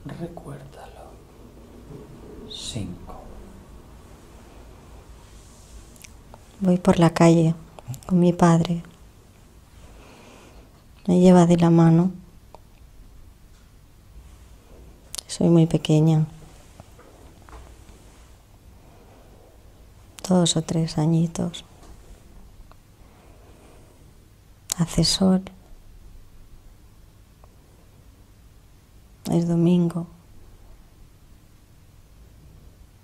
Recuérdalo. 5. Voy por la calle con mi padre. Me lleva de la mano. Soy muy pequeña. 2 o 3 añitos. Hace sol. Es domingo.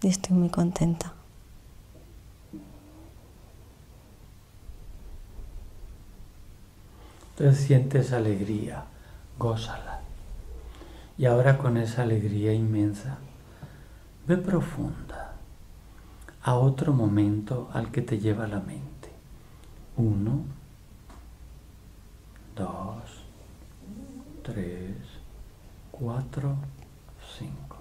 Y estoy muy contenta. Entonces sientes alegría, gózala. Y ahora con esa alegría inmensa, ve profunda a otro momento al que te lleva la mente. 1, 2, 3, 4, 5.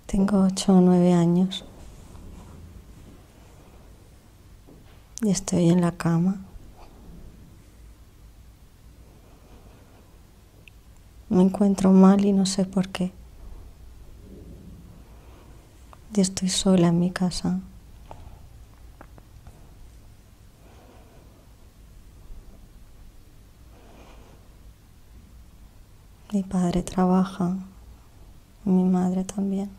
Tengo 8 o 9 años. Y estoy en la cama. Me encuentro mal y no sé por qué. Y estoy sola en mi casa. Mi padre trabaja, y mi madre también.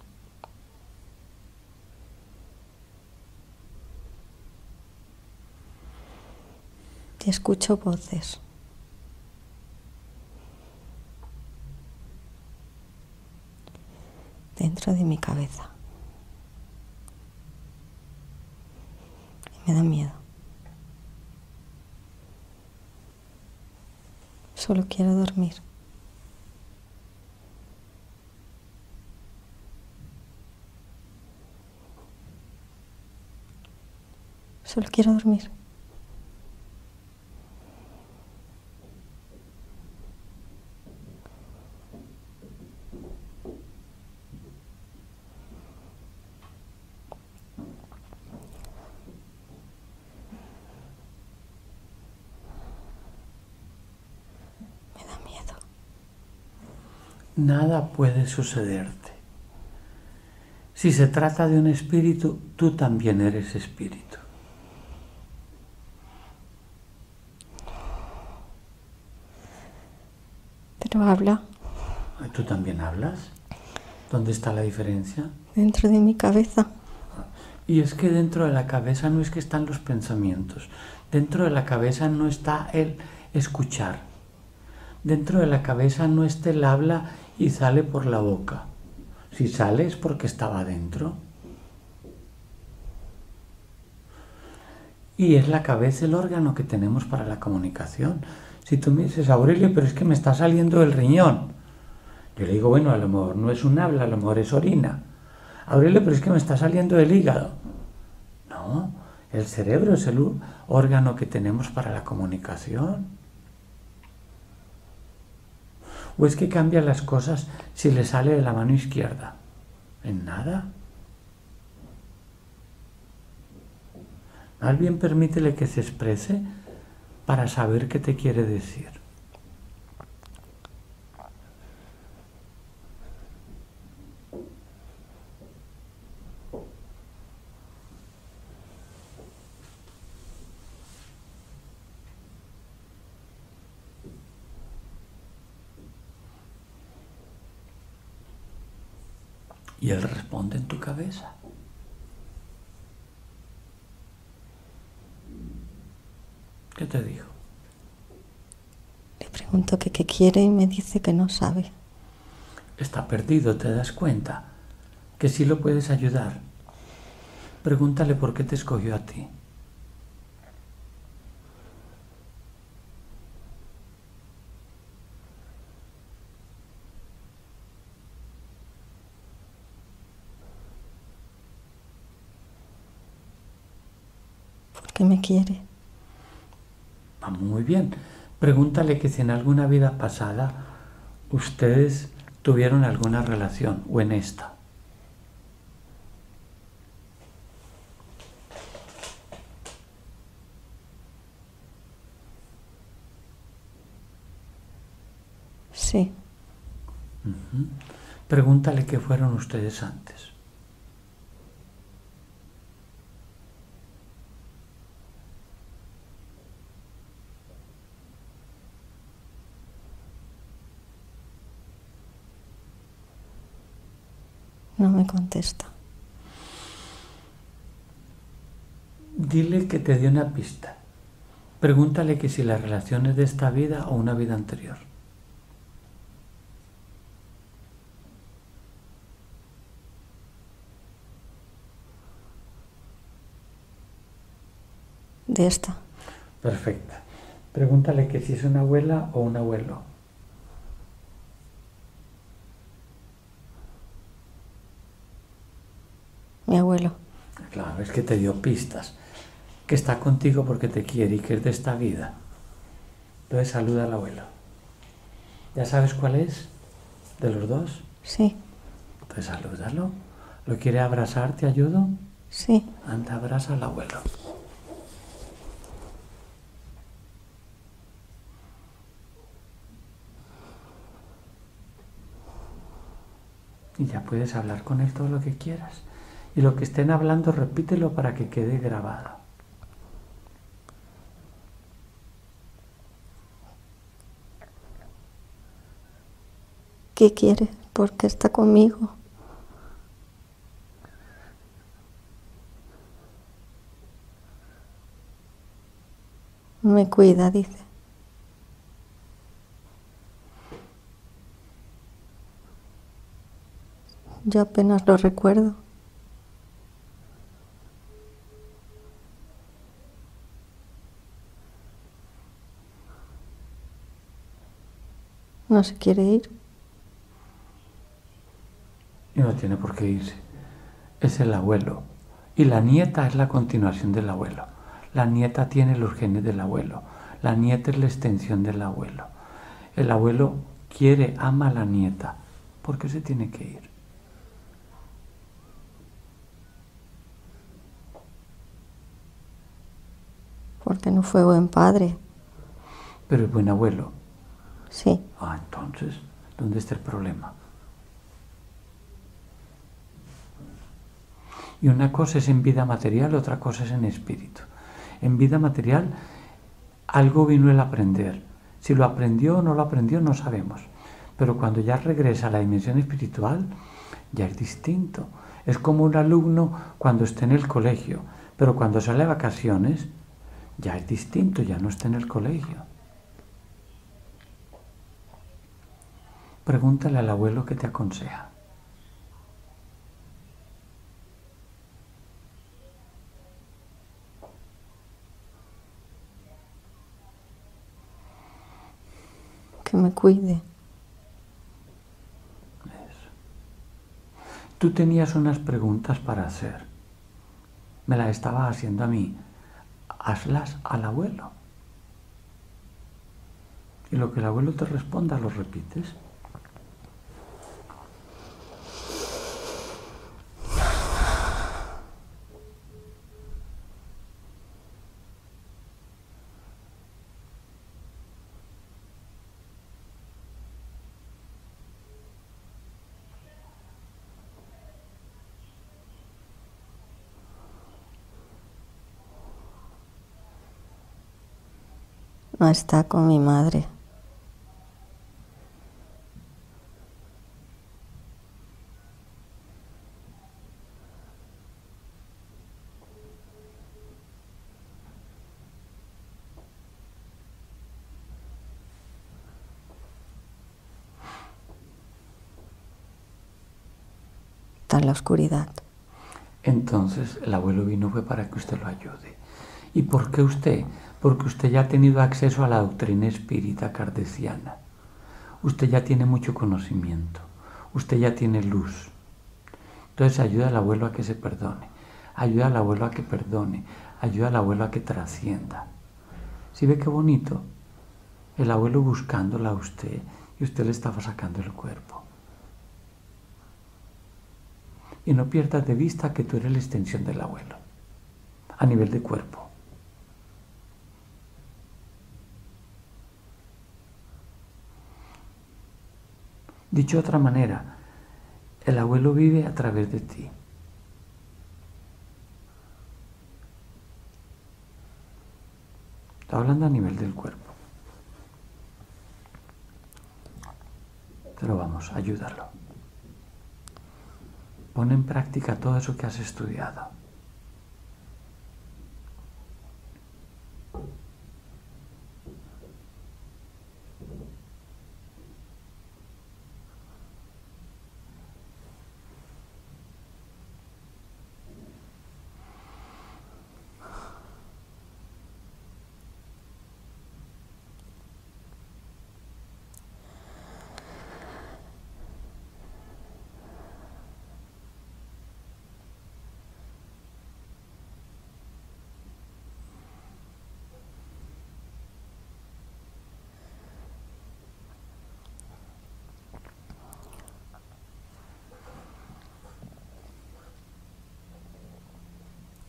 Y escucho voces. Dentro de mi cabeza. Y me da miedo. Solo quiero dormir. Solo quiero dormir. Me da miedo. Nada puede sucederte. Si se trata de un espíritu, tú también eres espíritu. Pero habla. ¿Tú también hablas? ¿Dónde está la diferencia? Dentro de mi cabeza. Y es que dentro de la cabeza no es que están los pensamientos. Dentro de la cabeza no está el escuchar. Dentro de la cabeza no está el habla y sale por la boca. Si sale es porque estaba dentro. Y es la cabeza el órgano que tenemos para la comunicación. Si tú me dices, Aurelio, pero es que me está saliendo el riñón. Yo le digo, bueno, a lo mejor no es un habla, a lo mejor es orina. Aurelio, pero es que me está saliendo el hígado. No, el cerebro es el órgano que tenemos para la comunicación. ¿O es que cambia las cosas si le sale de la mano izquierda? En nada. Más bien permítele que se exprese para saber qué te quiere decir. Y él responde en tu cabeza. ¿Qué te dijo? Le pregunto que qué quiere y me dice que no sabe. Está perdido, ¿te das cuenta? Que sí lo puedes ayudar. Pregúntale por qué te escogió a ti. porque me quiere. Va muy bien. Pregúntale que si en alguna vida pasada ustedes tuvieron alguna relación o en esta. Sí. Pregúntale qué fueron ustedes antes. No me contesta. Dile que te dé una pista. Pregúntale que si la relación es de esta vida o una vida anterior. De esta. Perfecta. Pregúntale que si es una abuela o un abuelo. Mi abuelo. Claro, es que te dio pistas. Que está contigo porque te quiere y que es de esta vida. Entonces saluda al abuelo. ¿Ya sabes cuál es? ¿De los dos? Sí. Entonces salúdalo. ¿Lo quiere abrazar? ¿Te ayudo? Sí. Anda, abraza al abuelo. Y ya puedes hablar con él todo lo que quieras. Y lo que estén hablando, repítelo para que quede grabado. ¿Qué quiere? ¿Por qué está conmigo? Me cuida, dice. Yo apenas lo recuerdo. No se quiere ir. Y no tiene por qué irse. Es el abuelo. Y la nieta es la continuación del abuelo. La nieta tiene los genes del abuelo. La nieta es la extensión del abuelo. El abuelo quiere, ama a la nieta. ¿Por qué se tiene que ir? Porque no fue buen padre. Pero es buen abuelo. Sí. Ah, entonces, ¿dónde está el problema? Y una cosa es en vida material, otra cosa es en espíritu. En vida material, algo vino el aprender. Si lo aprendió o no lo aprendió, no sabemos. Pero cuando ya regresa a la dimensión espiritual, ya es distinto. Es como un alumno cuando está en el colegio, pero cuando sale de vacaciones, ya es distinto, ya no está en el colegio. Pregúntale al abuelo qué te aconseja. Que me cuide. Eso. Tú tenías unas preguntas para hacer. Me las estabas haciendo a mí. Hazlas al abuelo. Y lo que el abuelo te responda, lo repites. No está con mi madre. Está en la oscuridad. Entonces el abuelo vino fue para que usted lo ayude. ¿Y por qué usted? Porque usted ya ha tenido acceso a la doctrina espírita kardeciana. Usted ya tiene mucho conocimiento. Usted ya tiene luz. Entonces ayuda al abuelo a que se perdone. Ayuda al abuelo a que perdone. ayuda al abuelo a que trascienda. ¿Sí ve qué bonito? El abuelo buscándola a usted y usted le estaba sacando el cuerpo. Y no pierdas de vista que tú eres la extensión del abuelo, a nivel de cuerpo. Dicho de otra manera, el abuelo vive a través de ti. Está hablando a nivel del cuerpo. Pero vamos, ayúdalo. Pon en práctica todo eso que has estudiado.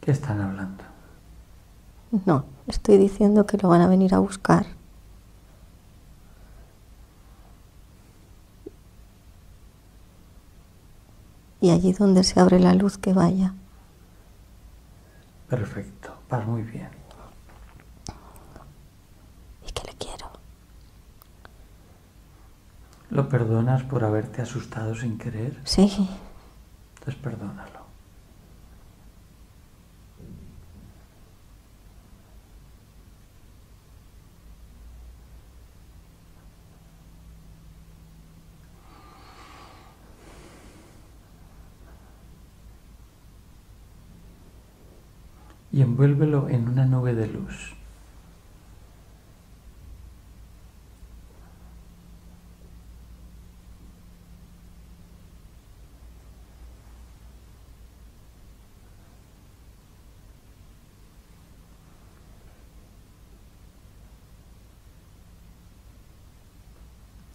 ¿Qué están hablando? No, estoy diciendo que lo van a venir a buscar. Y allí donde se abre la luz que vaya. Perfecto, vas muy bien. Y que le quiero. ¿Lo perdonas por haberte asustado sin querer? Sí. Entonces perdónalo. Y envuélvelo en una nube de luz.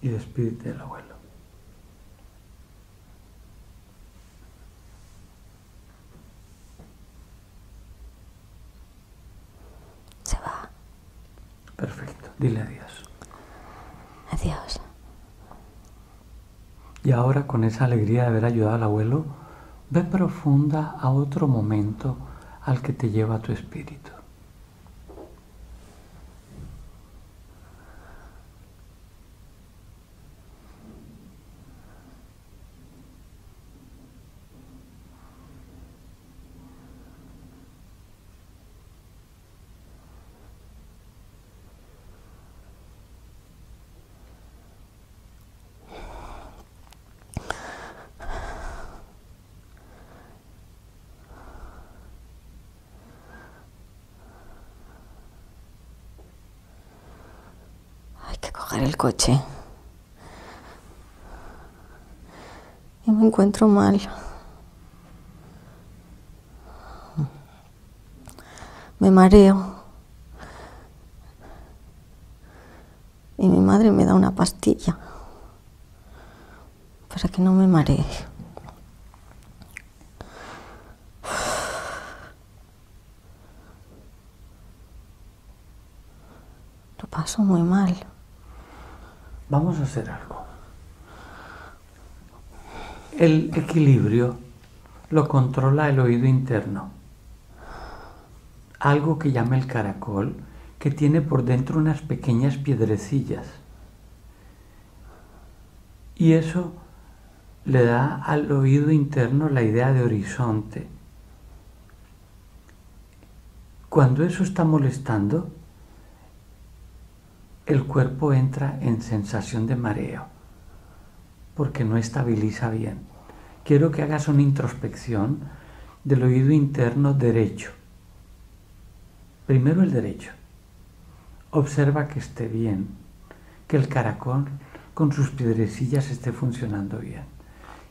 Y despídete del abuelo. Se va. Perfecto, dile adiós. Adiós. Y ahora, con esa alegría de haber ayudado al abuelo, ve profunda a otro momento al que te lleva tu espíritu. Hay que coger el coche. Y me encuentro mal. Me mareo. Y mi madre me da una pastilla para que no me maree. Lo paso muy mal. Vamos a hacer algo. El equilibrio lo controla el oído interno. Algo que llama el caracol, que tiene por dentro unas pequeñas piedrecillas. Y eso le da al oído interno la idea de horizonte. Cuando eso está molestando, el cuerpo entra en sensación de mareo, porque no estabiliza bien. Quiero que hagas una introspección del oído interno derecho. Primero el derecho. Observa que esté bien, que el caracol con sus piedrecillas esté funcionando bien.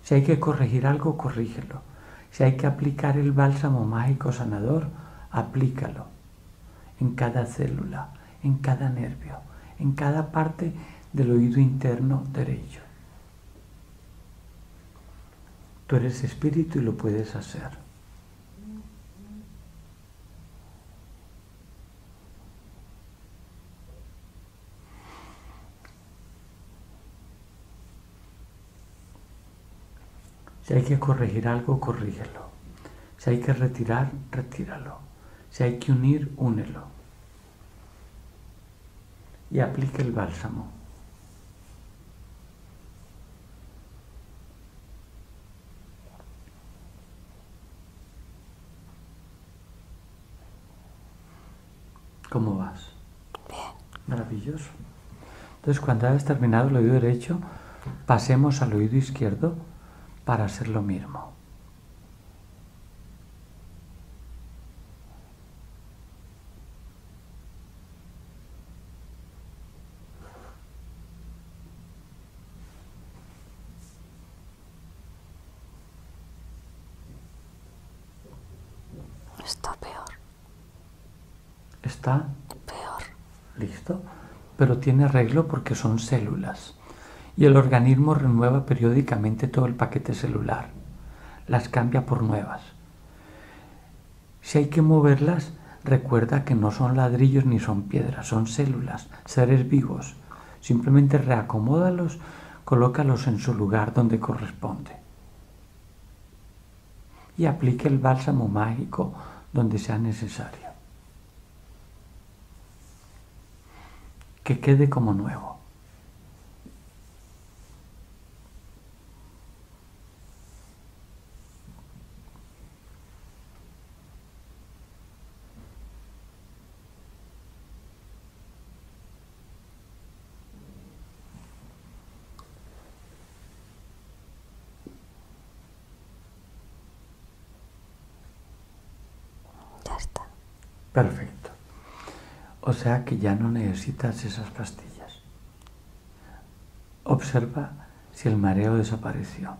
Si hay que corregir algo, corrígelo. Si hay que aplicar el bálsamo mágico sanador, aplícalo en cada célula, en cada nervio, en cada parte del oído interno derecho. Tú eres espíritu y lo puedes hacer. Si hay que corregir algo, corrígelo. Si hay que retirar, retíralo. Si hay que unir, únelo. Y aplique el bálsamo. ¿Cómo vas? Bien. Maravilloso. Entonces, cuando hayas terminado el oído derecho, pasemos al oído izquierdo para hacer lo mismo. Está peor. ¿Está? Peor. Listo. Pero tiene arreglo porque son células. Y el organismo renueva periódicamente todo el paquete celular. Las cambia por nuevas. Si hay que moverlas, recuerda que no son ladrillos ni son piedras, son células, seres vivos. Simplemente reacomódalos, colócalos en su lugar donde corresponde. Y aplique el bálsamo mágico donde sea necesario. Que quede como nuevo. Ya está. Perfecto. O sea que ya no necesitas esas pastillas. Observa si el mareo desapareció.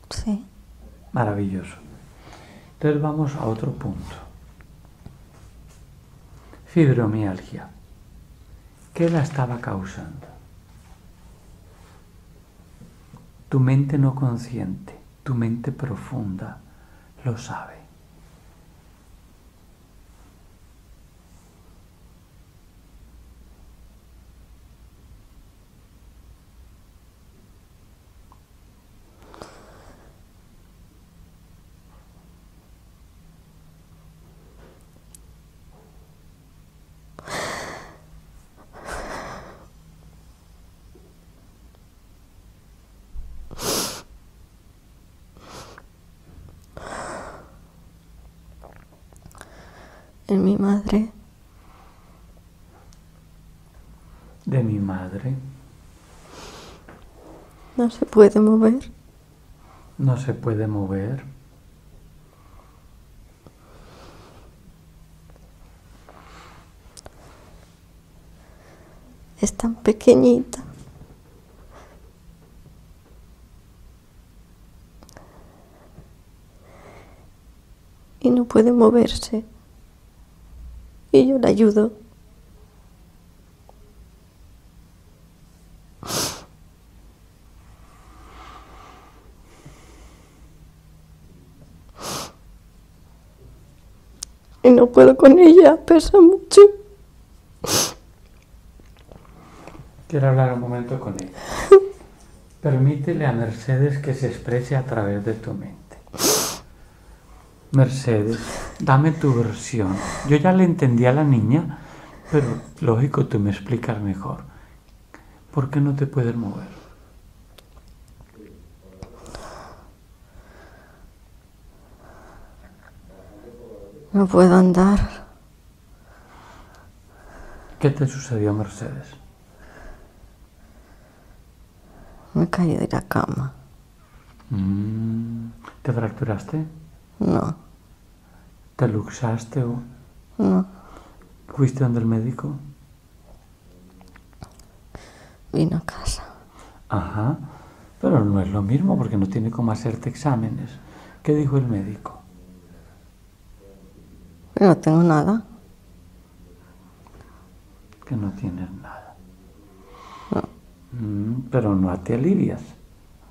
Sí. Maravilloso. Entonces vamos a otro punto. Fibromialgia. ¿Qué la estaba causando? Tu mente no consciente, tu mente profunda lo sabe. En mi madre. De mi madre. No se puede mover. No se puede mover. Es tan pequeñita. Y no puede moverse. Y yo la ayudo. Y no puedo con ella, pesa mucho. Quiero hablar un momento con ella. Permítele a Mercedes que se exprese a través de tu mente. Mercedes, dame tu versión. Yo ya le entendí a la niña, pero lógico, tú me explicas mejor. ¿Por qué no te puedes mover? No puedo andar. ¿Qué te sucedió, Mercedes? Me caí de la cama. ¿Te fracturaste? No, ¿Te luxaste o...? no. ¿Fuiste donde el médico? Vino a casa. Ajá, pero no es lo mismo porque no tiene cómo hacerte exámenes. ¿Qué dijo el médico? Pero no tengo nada. Que no tienes nada. No. Pero no te alivias.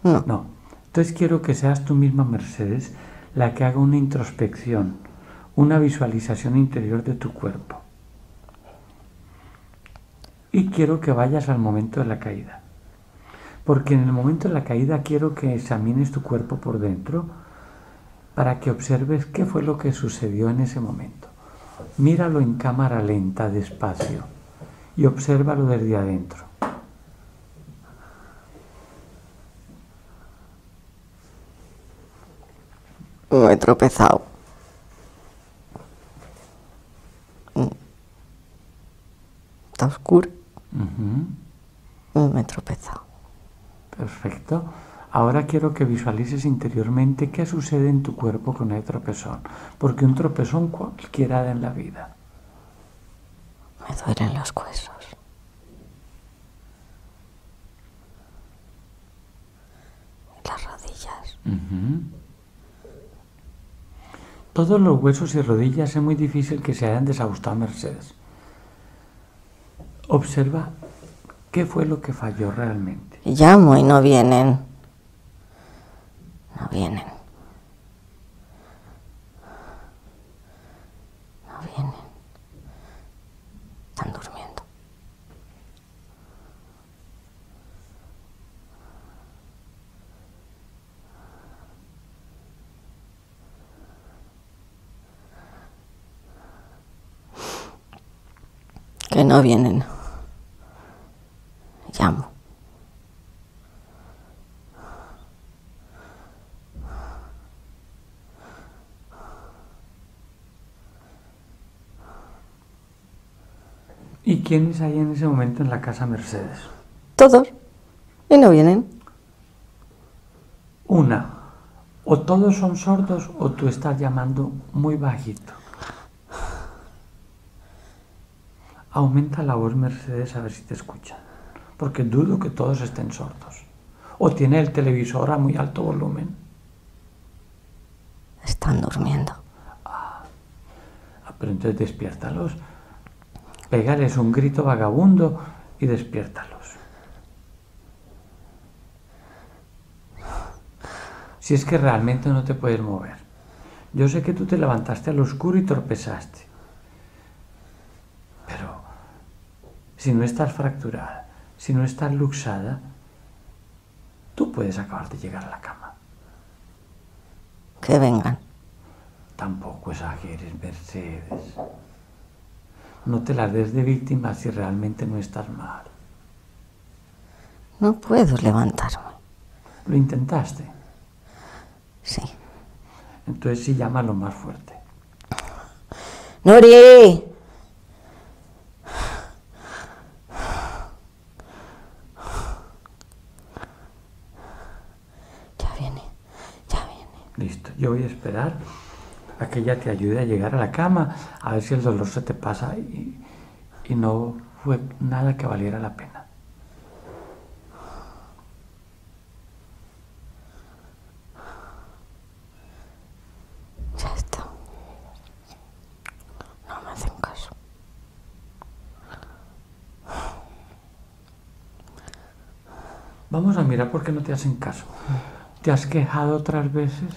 No. No. Entonces quiero que seas tú misma, Mercedes, la que haga una introspección, una visualización interior de tu cuerpo. Y quiero que vayas al momento de la caída. Porque en el momento de la caída quiero que examines tu cuerpo por dentro para que observes qué fue lo que sucedió en ese momento. Míralo en cámara lenta, despacio, y obsérvalo desde adentro. Me he tropezado. Está oscuro. Me he tropezado. Perfecto. Ahora quiero que visualices interiormente qué sucede en tu cuerpo con el tropezón. Porque un tropezón cualquiera da en la vida. Me duelen los huesos. Las rodillas. Todos los huesos y rodillas es muy difícil que se hayan desajustado, Mercedes. Observa qué fue lo que falló realmente. Llamo y no vienen. No vienen. No vienen. Están durmiendo. Que no vienen. Llamo. ¿Y quiénes hay en ese momento en la casa, Mercedes? Todos. Y no vienen. Una, o todos son sordos o tú estás llamando muy bajito. Aumenta la voz, Mercedes, a ver si te escuchan. Porque dudo que todos estén sordos. O tiene el televisor a muy alto volumen. Están durmiendo. Pero entonces despiértalos. Pégales un grito vagabundo y despiértalos. Si es que realmente no te puedes mover. Yo sé que tú te levantaste al oscuro y tropezaste. Pero si no estás fracturada, si no estás luxada, tú puedes acabar de llegar a la cama. Que vengan. Tampoco exageres, Mercedes. No te las des de víctima si realmente no estás mal. No puedo levantarme. ¿Lo intentaste? Sí. Entonces sí, llámalo más fuerte. ¡Nori! Ya viene. Listo, yo voy a esperar a que ella te ayude a llegar a la cama, a ver si el dolor se te pasa y no fue nada que valiera la pena. Ya está. No me hacen caso. Vamos a mirar por qué no te hacen caso. ¿Te has quejado otras veces?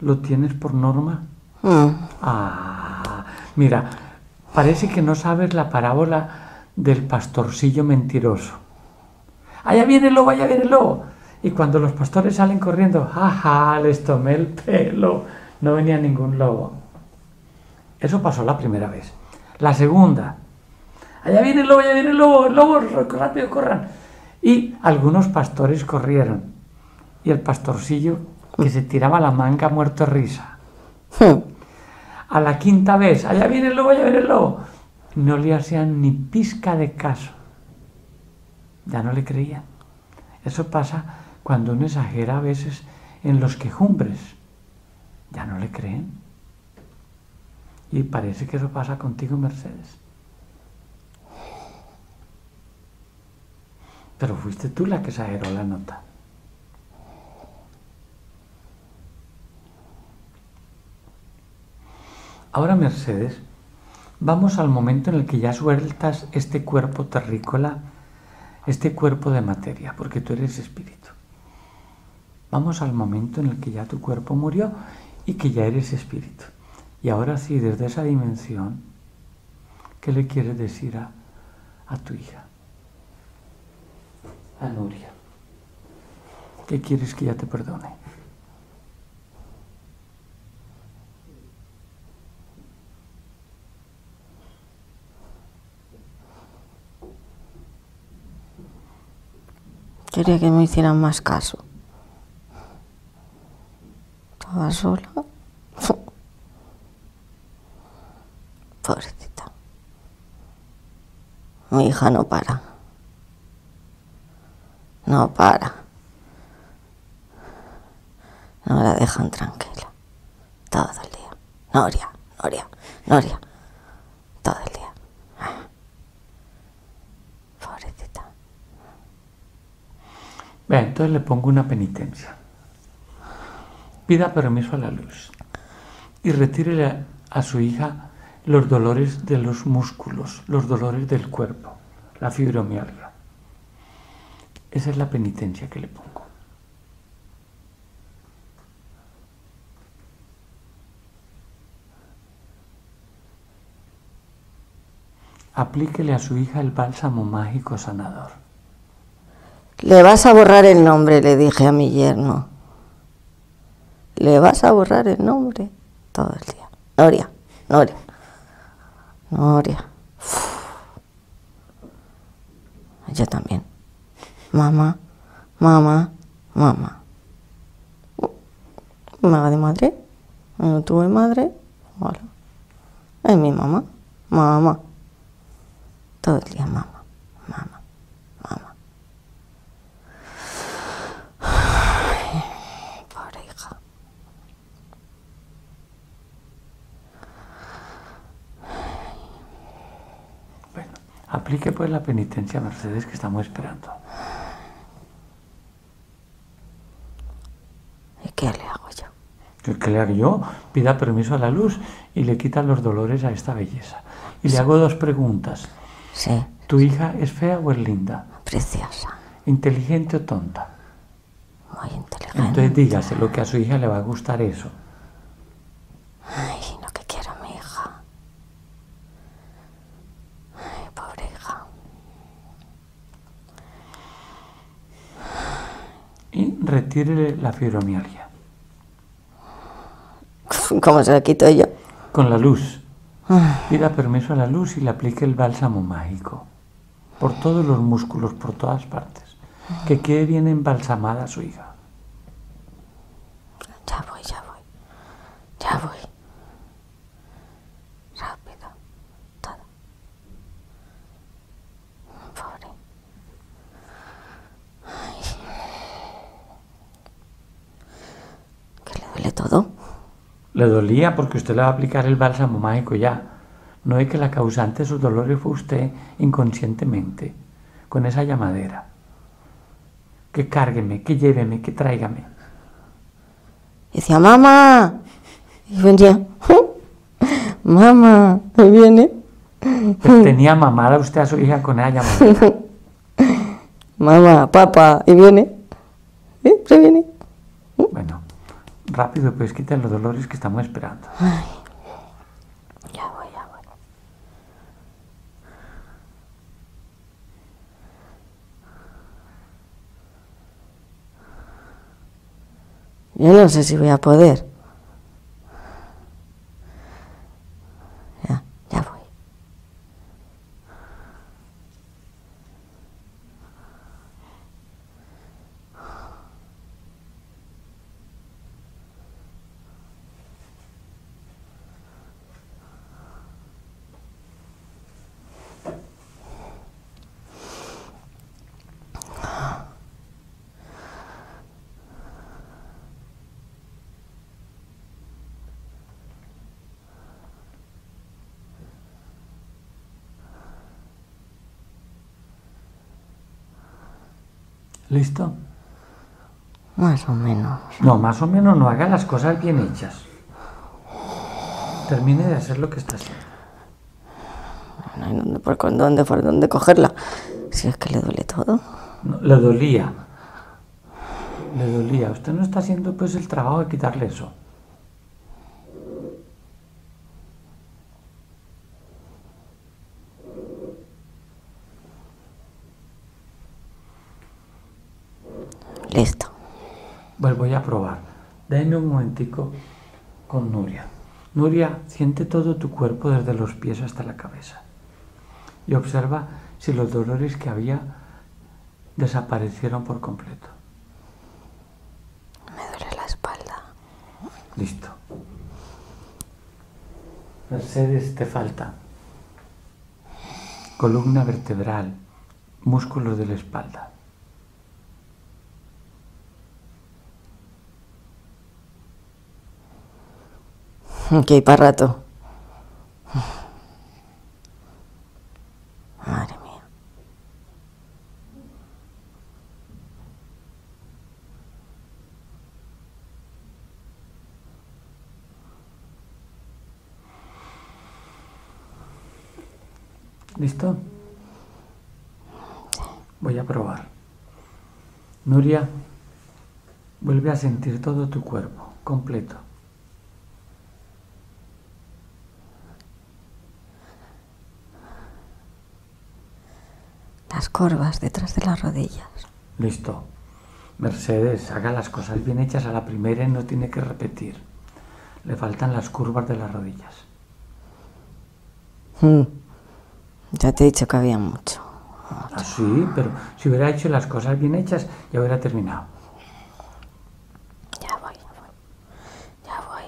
¿Lo tienes por norma? Mira, parece que no sabes la parábola del pastorcillo mentiroso. ¡Allá viene el lobo, allá viene el lobo! Y cuando los pastores salen corriendo, ¡jaja! Les tomé el pelo. No venía ningún lobo. Eso pasó la primera vez. La segunda, ¡allá viene el lobo, allá viene el lobo! ¡El lobo, rápido, corran! Y algunos pastores corrieron. Y el pastorcillo, que se tiraba la manga muerto de risa. A la quinta vez, allá viene el lobo, allá viene el lobo. No le hacían ni pizca de caso. Ya no le creían. Eso pasa cuando uno exagera a veces en los quejumbres. Ya no le creen. Y parece que eso pasa contigo, Mercedes. Pero fuiste tú la que exageró la nota. Ahora, Mercedes, vamos al momento en el que ya sueltas este cuerpo terrícola, este cuerpo de materia, porque tú eres espíritu. Vamos al momento en el que ya tu cuerpo murió y que ya eres espíritu. Y ahora sí, desde esa dimensión, ¿qué le quieres decir a tu hija? A Nuria. ¿Qué quieres que ella te perdone? Quería que me hicieran más caso. Estaba sola. Pobrecita. Mi hija no para. No para. No la dejan tranquila. Todo el día. Noria, Noria, Noria. Todo el día. Pobrecita. Bien, entonces le pongo una penitencia. Pida permiso a la luz y retírele a su hija los dolores de los músculos, los dolores del cuerpo, la fibromialgia. Esa es la penitencia que le pongo. Aplíquele a su hija el bálsamo mágico sanador. Le vas a borrar el nombre, le dije a mi yerno. Le vas a borrar el nombre todo el día. Noria, Noria, Noria. Yo también. Mamá, mamá, mamá. Me haga de madre. No tuve madre. Hola. Es mi mamá. Mamá. Todo el día mamá, mamá, mamá. Ay, pobre hija. Bueno, aplique pues la penitencia, Mercedes, que estamos esperando. ¿Y qué le hago yo? ¿Qué le hago yo? Pida permiso a la luz y le quita los dolores a esta belleza. Y le hago dos preguntas. Sí. ¿Tu hija es fea o es linda? Preciosa. ¿Inteligente o tonta? Muy inteligente. Entonces dígase lo que a su hija le va a gustar eso. Ay, lo que quiero a mi hija. Ay, pobre hija. Y retírele la fibromialgia. ¿Cómo se la quito yo? Con la luz. Pida permiso a la luz y le aplique el bálsamo mágico. Por todos los músculos, por todas partes. Que quede bien embalsamada su hija. Ya voy, ya voy. Ya voy. Rápido. Todo. Pobre. Ay. ¿Que le duele todo? Le dolía porque usted le va a aplicar el bálsamo mágico ya. No es que la causante de sus dolores fue usted inconscientemente, con esa llamadera. Que cárgueme, que lléveme, que tráigame. Decía, mamá. Y venía, mamá, ¿me viene? Pues tenía mamada usted a su hija con esa llamadera. Mamá, papá, y viene. Se viene. Bueno, rápido, pues quita los dolores que estamos esperando. Ay, ya voy, ya voy. Yo no sé si voy a poder. Ya voy. ¿Listo? Más o menos. No, más o menos no, haga las cosas bien hechas. Termine de hacer lo que está haciendo. No hay por dónde cogerla. Si es que le duele todo. No, le dolía. Le dolía. Usted no está haciendo pues el trabajo de quitarle eso. Listo. Pues voy a probar. Déjeme un momentico con Nuria. Nuria, siente todo tu cuerpo desde los pies hasta la cabeza. Y observa si los dolores que había desaparecieron por completo. Me duele la espalda. Listo. Mercedes, te falta columna vertebral, músculos de la espalda. Que hay para rato. Madre mía. ¿Listo? Voy a probar. Nuria, vuelve a sentir todo tu cuerpo, completo. Las corvas detrás de las rodillas. Listo. Mercedes, haga las cosas bien hechas a la primera y no tiene que repetir. Le faltan las curvas de las rodillas. Ya te he dicho que había mucho. Ah, sí, pero si hubiera hecho las cosas bien hechas, ya hubiera terminado. Ya voy. Ya voy.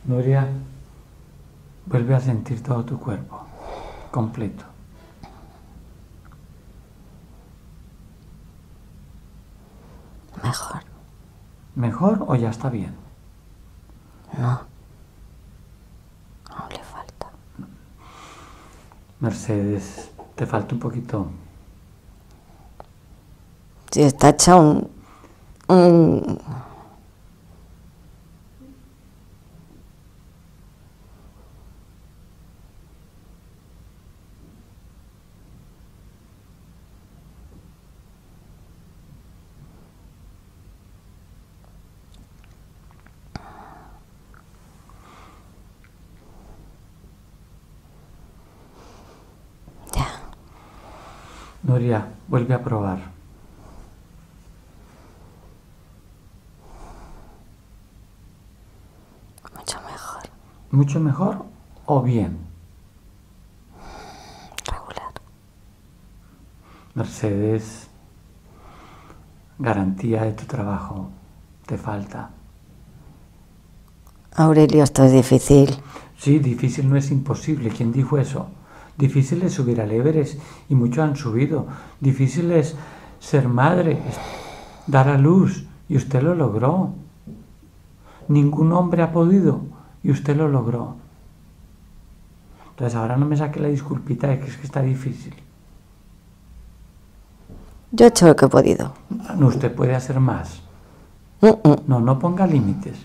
Nuria, vuelve a sentir todo tu cuerpo, completo. Mejor. ¿Mejor o ya está bien? No. Aún le falta. Mercedes, te falta un poquito. Sí, está hecha un... Ya. Nuria, vuelve a probar. Mucho mejor. ¿Mucho mejor o bien? Regular. Mercedes, garantía de tu trabajo, te falta. Aurelio, esto es difícil. Sí, difícil no es imposible. ¿Quién dijo eso? Difícil es subir al Everest y muchos han subido. Difícil es ser madre, dar a luz y usted lo logró. Ningún hombre ha podido y usted lo logró. Entonces ahora no me saque la disculpita de que es que está difícil. Yo he hecho lo que he podido. No, usted puede hacer más. No ponga límites.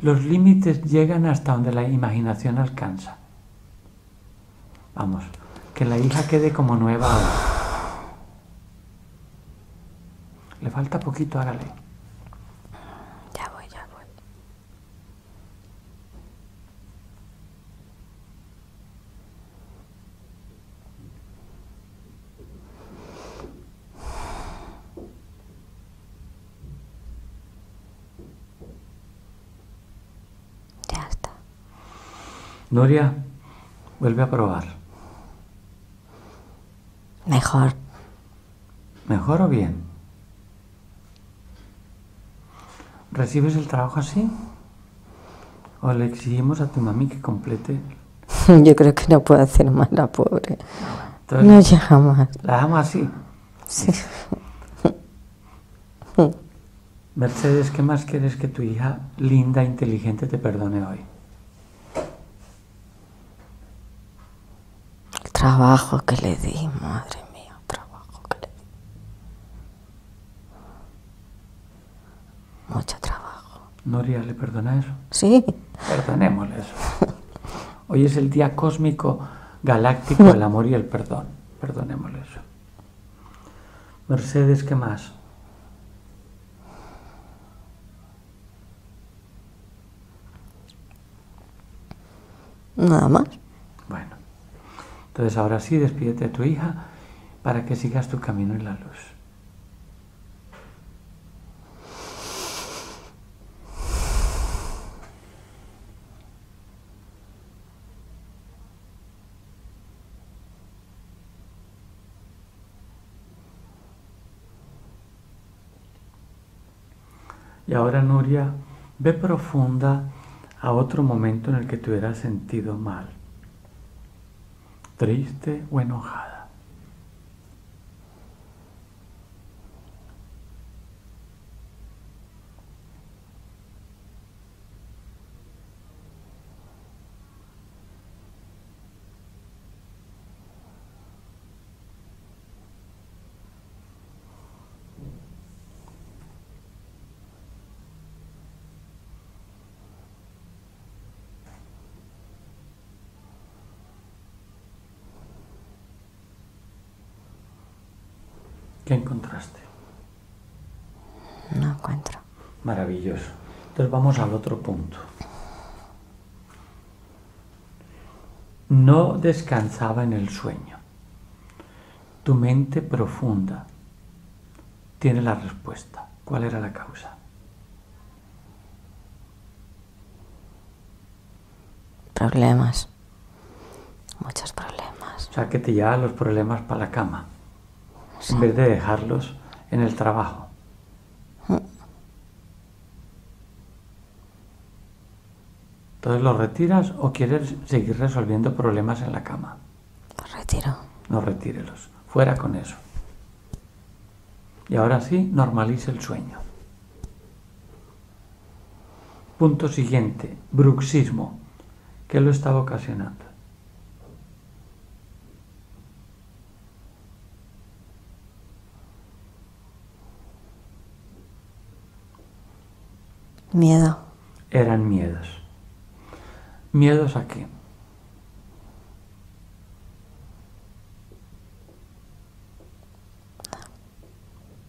Los límites llegan hasta donde la imaginación alcanza. Vamos, que la hija quede como nueva ahora. Le falta poquito, hágale. Ya voy, ya voy. Ya está. Nuria, vuelve a probar. Mejor. ¿Mejor o bien? ¿Recibes el trabajo así? O le exigimos a tu mami que complete. Yo creo que no puede hacer más la pobre. Entonces, No llega más. la damos así. Sí. Mercedes, ¿qué más quieres que tu hija linda, inteligente, te perdone hoy? El trabajo que le di, madre mía, el trabajo que le di. Mucho trabajo. Nuria, ¿le perdona eso? Sí. Perdonémosle eso. Hoy es el día cósmico, galáctico del amor y el perdón. Perdonémosle eso. Mercedes, ¿qué más? Nada más. Bueno, entonces ahora sí, despídete de tu hija para que sigas tu camino en la luz. Y ahora, Nuria, ve profunda a otro momento en el que te hubieras sentido mal, triste o enojada. ¿Qué encontraste? No encuentro. Maravilloso. Entonces vamos al otro punto. No descansaba en el sueño. Tu mente profunda tiene la respuesta. ¿Cuál era la causa? Problemas. Muchos problemas. O sea, que te lleva los problemas para la cama, Sí. en vez de dejarlos en el trabajo. Entonces, ¿los retiras o quieres seguir resolviendo problemas en la cama? Lo retiro. No, retírelos. Fuera con eso. Y ahora sí, normalice el sueño. Punto siguiente, bruxismo. ¿Qué lo estaba ocasionando? Miedo. Eran miedos. ¿Miedos a qué?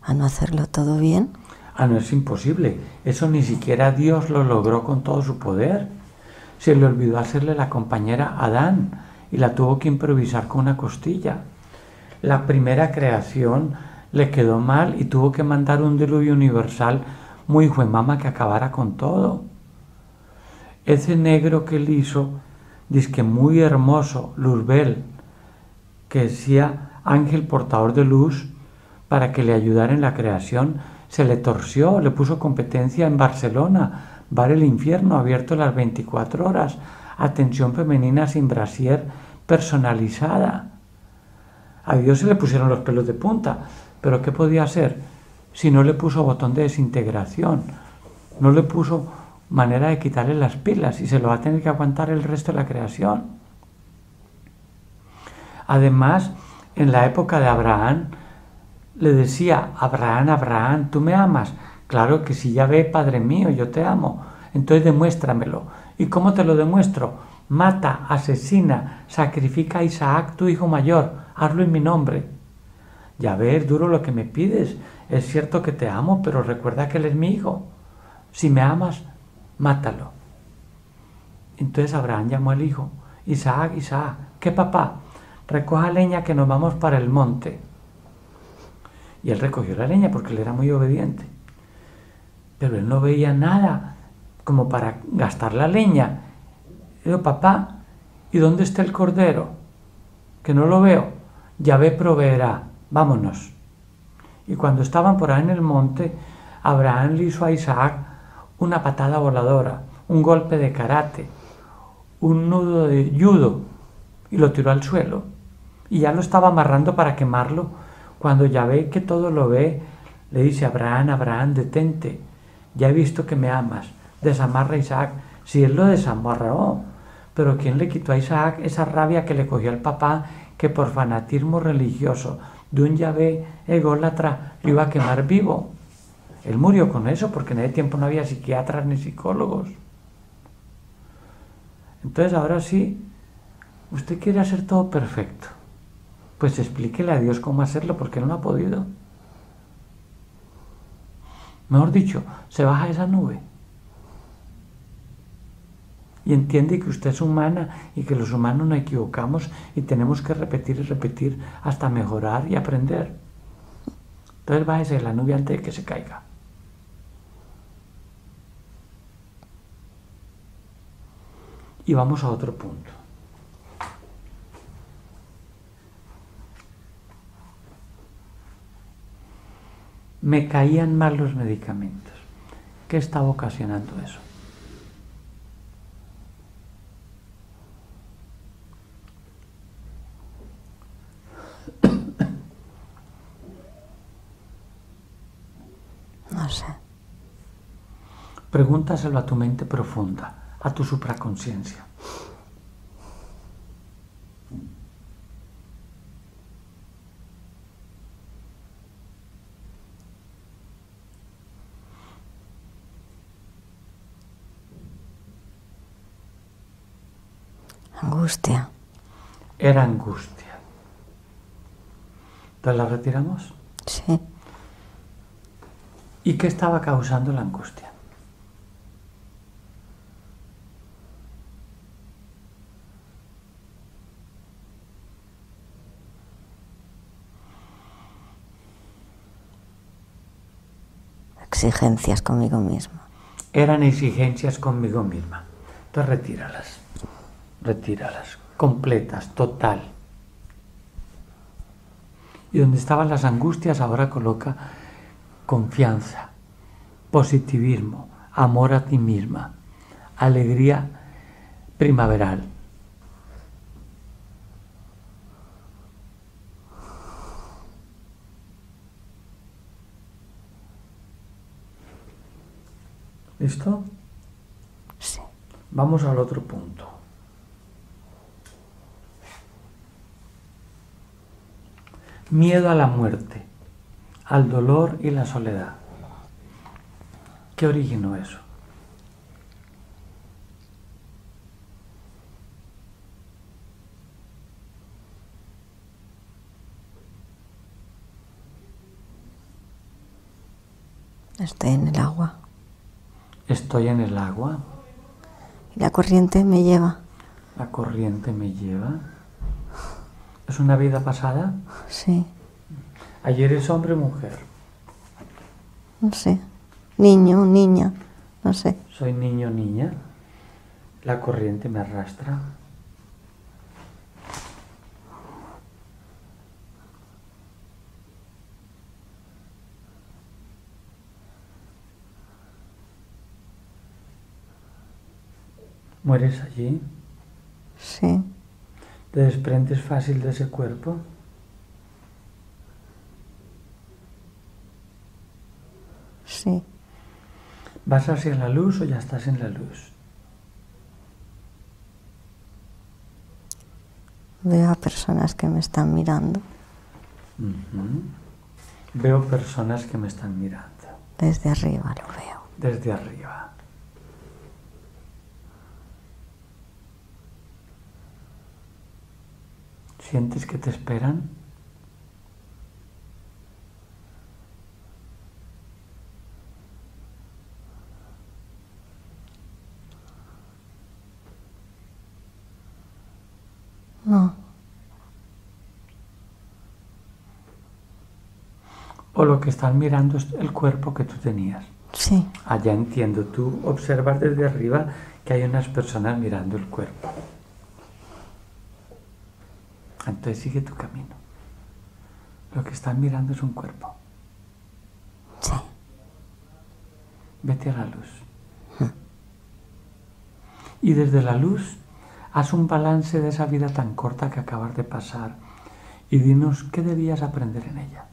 A no hacerlo todo bien. Ah, no, es imposible. Eso ni siquiera Dios lo logró con todo su poder. Se le olvidó hacerle la compañera a Adán y la tuvo que improvisar con una costilla. La primera creación le quedó mal y tuvo que mandar un diluvio universal muy juemama que acabara con todo. Ese negro que él hizo, dizque muy hermoso, Luzbel, que decía ángel portador de luz, para que le ayudara en la creación, se le torció, le puso competencia en Barcelona, bar el infierno, abierto las 24 horas, atención femenina sin brasier, personalizada. A Dios se le pusieron los pelos de punta, pero ¿qué podía hacer si no le puso botón de desintegración? No le puso manera de quitarle las pilas y se lo va a tener que aguantar el resto de la creación. Además, en la época de Abraham, le decía, Abraham, Abraham, ¿tú me amas? Claro que sí, ya ve, Padre mío, yo te amo. Entonces demuéstramelo. ¿Y cómo te lo demuestro? Mata, asesina, sacrifica a Isaac, tu hijo mayor, hazlo en mi nombre. Ya ves, duro lo que me pides. Es cierto que te amo, pero recuerda que él es mi hijo. Si me amas, mátalo. Entonces Abraham llamó al hijo, Isaac, Isaac, ¿qué papá? Recoja leña que nos vamos para el monte. Y él recogió la leña porque él era muy obediente. Pero él no veía nada como para gastar la leña. Digo, papá, ¿y dónde está el cordero? Que no lo veo. Yahvé proveerá, vámonos. Y cuando estaban por ahí en el monte, Abraham le hizo a Isaac una patada voladora, un golpe de karate, un nudo de judo, y lo tiró al suelo. Y ya lo estaba amarrando para quemarlo, cuando Yahvé, que todo lo ve, le dice: Abraham, Abraham, detente, ya he visto que me amas, desamarra a Isaac. Si él lo desamarró, pero ¿quién le quitó a Isaac esa rabia que le cogió al papá, que por fanatismo religioso de un Yahvé ególatra lo iba a quemar vivo? Él murió con eso, porque en ese tiempo no había psiquiatras ni psicólogos. Entonces ahora sí, usted quiere hacer todo perfecto, pues explíquele a Dios cómo hacerlo, porque él no ha podido. Mejor dicho, se baja esa nube y entiende que usted es humana y que los humanos nos equivocamos y tenemos que repetir y repetir hasta mejorar y aprender. Entonces bájese de la nube antes de que se caiga. Y vamos a otro punto. Me caían mal los medicamentos. ¿Qué estaba ocasionando eso? No sé. Pregúntaselo a tu mente profunda, a tu supraconsciencia. Angustia. Era angustia. ¿Entonces la retiramos? Sí. ¿Y qué estaba causando la angustia? Exigencias conmigo misma. Eran exigencias conmigo misma. Entonces retíralas. Retíralas. Completas, total. Y donde estaban las angustias, ahora coloca confianza, positivismo, amor a ti misma, alegría primaveral. ¿Listo? Sí. Vamos al otro punto. Miedo a la muerte, al dolor y la soledad. ¿Qué originó eso? Estoy en el agua. Estoy en el agua. Y la corriente me lleva. La corriente me lleva. ¿Es una vida pasada? Sí. ¿Ayer es hombre o mujer? No sé. Niño, niña. No sé. Soy niño o niña. La corriente me arrastra. ¿Mueres allí? Sí. ¿Te desprendes fácil de ese cuerpo? Sí. ¿Vas hacia la luz o ya estás en la luz? Veo a personas que me están mirando. Veo personas que me están mirando. Desde arriba lo veo. Desde arriba. ¿Sientes que te esperan? No. ¿O lo que están mirando es el cuerpo que tú tenías? Sí. Allá entiendo, tú observas desde arriba que hay unas personas mirando el cuerpo. Entonces sigue tu camino. Lo que están mirando es un cuerpo. Sí. Vete a la luz. Y desde la luz, haz un balance de esa vida tan corta que acabas de pasar y dinos qué debías aprender en ella.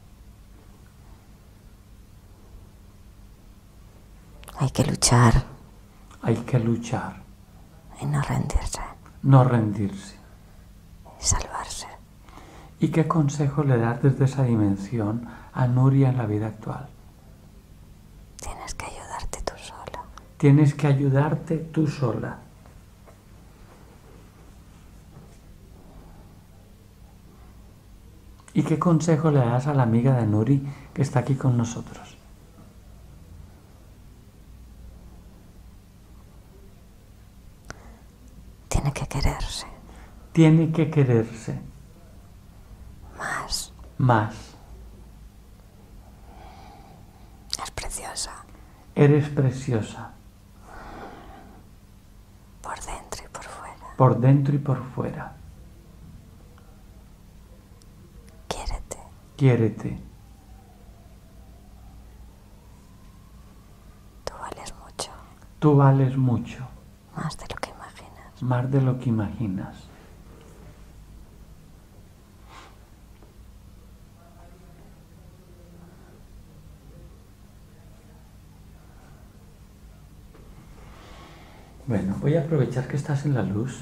Hay que luchar. Hay que luchar. Y no rendirse. No rendirse. Y salvarse. ¿Y qué consejo le das desde esa dimensión a Nuria en la vida actual? Tienes que ayudarte tú sola. Tienes que ayudarte tú sola. ¿Y qué consejo le das a la amiga de Nuri que está aquí con nosotros? Tiene que quererse. Tiene que quererse. Más. Más. Es preciosa. Eres preciosa. Por dentro y por fuera. Por dentro y por fuera. Quiérete. Quiérete. Tú vales mucho. Tú vales mucho. Más de lo que imaginas. Más de lo que imaginas. Bueno, voy a aprovechar que estás en la luz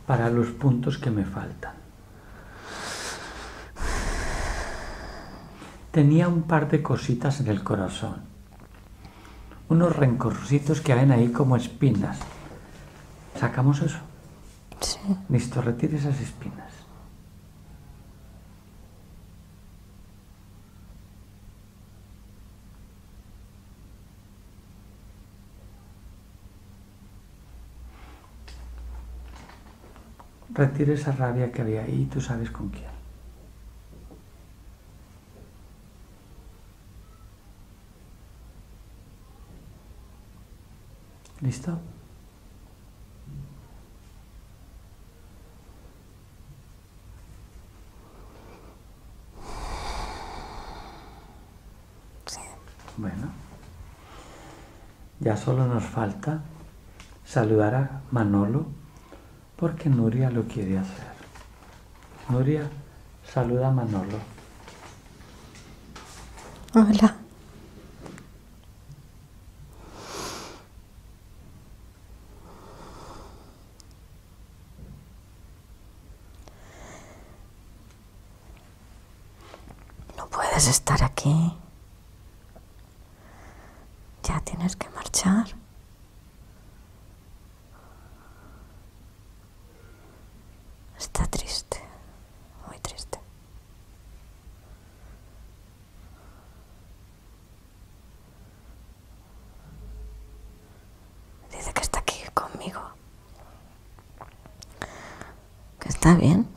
para los puntos que me faltan. Tenía un par de cositas en el corazón. Unos rencorcitos que ven ahí como espinas. ¿Sacamos eso? Sí. Listo, retire esas espinas. Retire esa rabia que había ahí, tú sabes con quién. ¿Listo? Sí. Bueno, ya solo nos falta saludar a Manolo porque Nuria lo quiere hacer. Nuria, saluda a Manolo. Hola. No puedes estar aquí. Ya tienes que marchar. Está triste, muy triste. Dice que está aquí conmigo. Que está bien.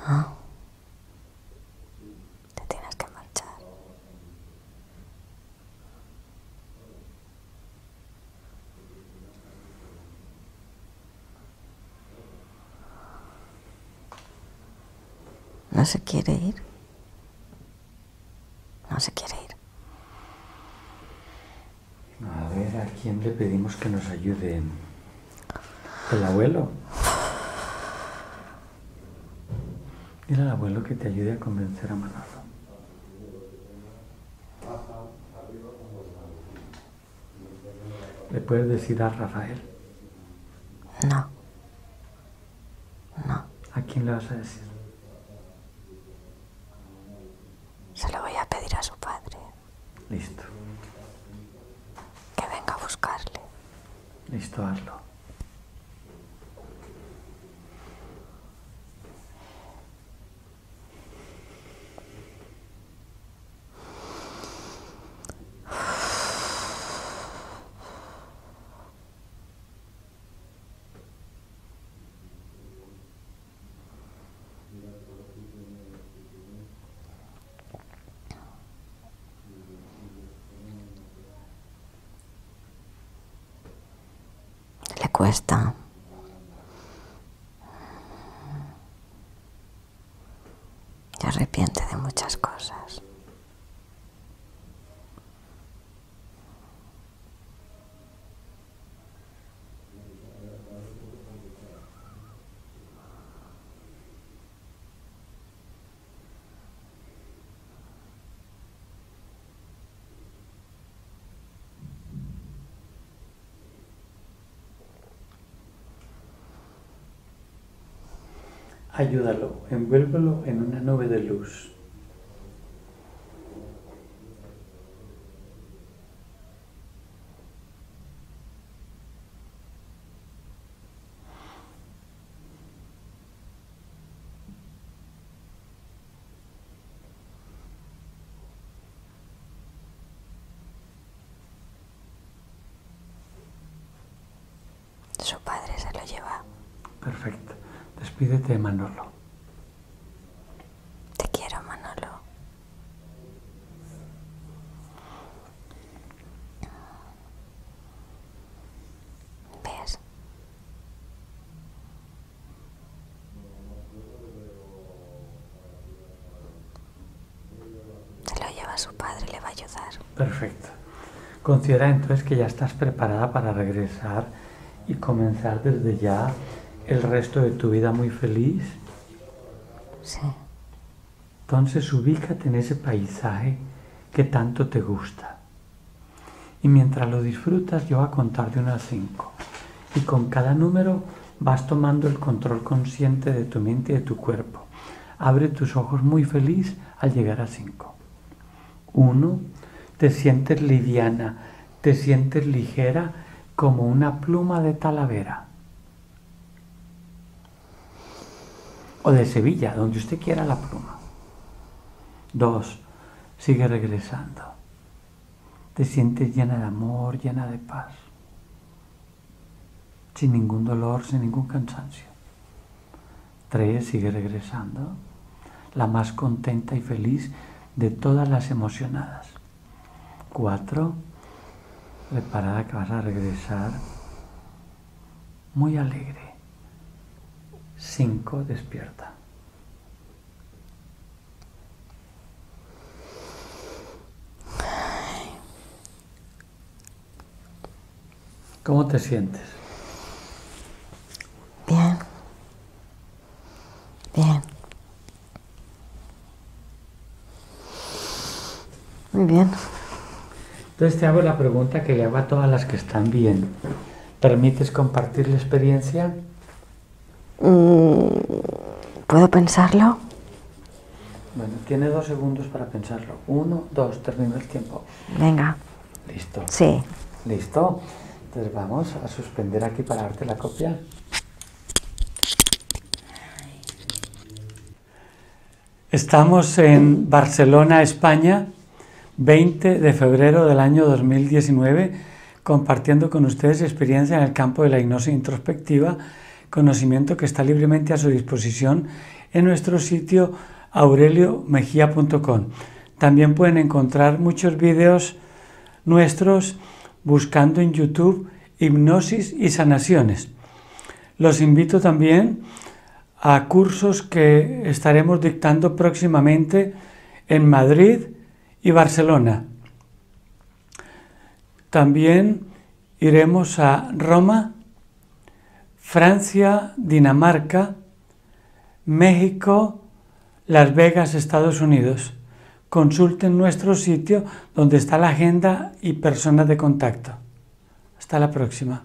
No. Te tienes que marchar. No se quiere ir. No se quiere ir. A ver, ¿a quién le pedimos que nos ayude? ¿El abuelo? Dile al abuelo que te ayude a convencer a Manolo. ¿Le puedes decir a Rafael? No. No. ¿A quién le vas a decir? Se lo voy a pedir a su padre. Listo. Que venga a buscarle. Listo, hazlo. Le cuesta. Se arrepiente de muchas cosas. Ayúdalo, envuélvelo en una nube de luz. Su padre se lo lleva. Perfecto. Despídete de Manolo. Te quiero, Manolo. ¿Ves? Se lo lleva su padre, le va a ayudar. Perfecto. Considera entonces que ya estás preparada para regresar y comenzar desde ya el resto de tu vida muy feliz. Sí. Entonces ubícate en ese paisaje que tanto te gusta. Y mientras lo disfrutas, yo voy a contar de 1 a 5. Y con cada número vas tomando el control consciente de tu mente y de tu cuerpo. Abre tus ojos muy feliz al llegar a 5. 1, te sientes liviana, te sientes ligera como una pluma de Talavera. O de Sevilla, donde usted quiera la pluma. 2, sigue regresando. Te sientes llena de amor, llena de paz. Sin ningún dolor, sin ningún cansancio. 3, sigue regresando. La más contenta y feliz de todas las emocionadas. 4, preparada que vas a regresar muy alegre. 5, despierta. ¿Cómo te sientes? Bien. Bien. Muy bien. Entonces te hago la pregunta que le hago a todas las que están bien. ¿Permites compartir la experiencia? ¿Puedo pensarlo? Bueno, tiene 2 segundos para pensarlo. 1, 2, termina el tiempo. Venga. Listo. Sí. ¿Listo? Entonces vamos a suspender aquí para darte la copia. Estamos en Barcelona, España, 20 de febrero del año 2019, compartiendo con ustedes experiencia en el campo de la hipnosis introspectiva, conocimiento que está libremente a su disposición en nuestro sitio aureliomejia.com. También pueden encontrar muchos vídeos nuestros buscando en YouTube hipnosis y sanaciones. Los invito también a cursos que estaremos dictando próximamente en Madrid y Barcelona. También iremos a Roma, Francia, Dinamarca, México, Las Vegas, Estados Unidos. Consulten nuestro sitio donde está la agenda y personas de contacto. Hasta la próxima.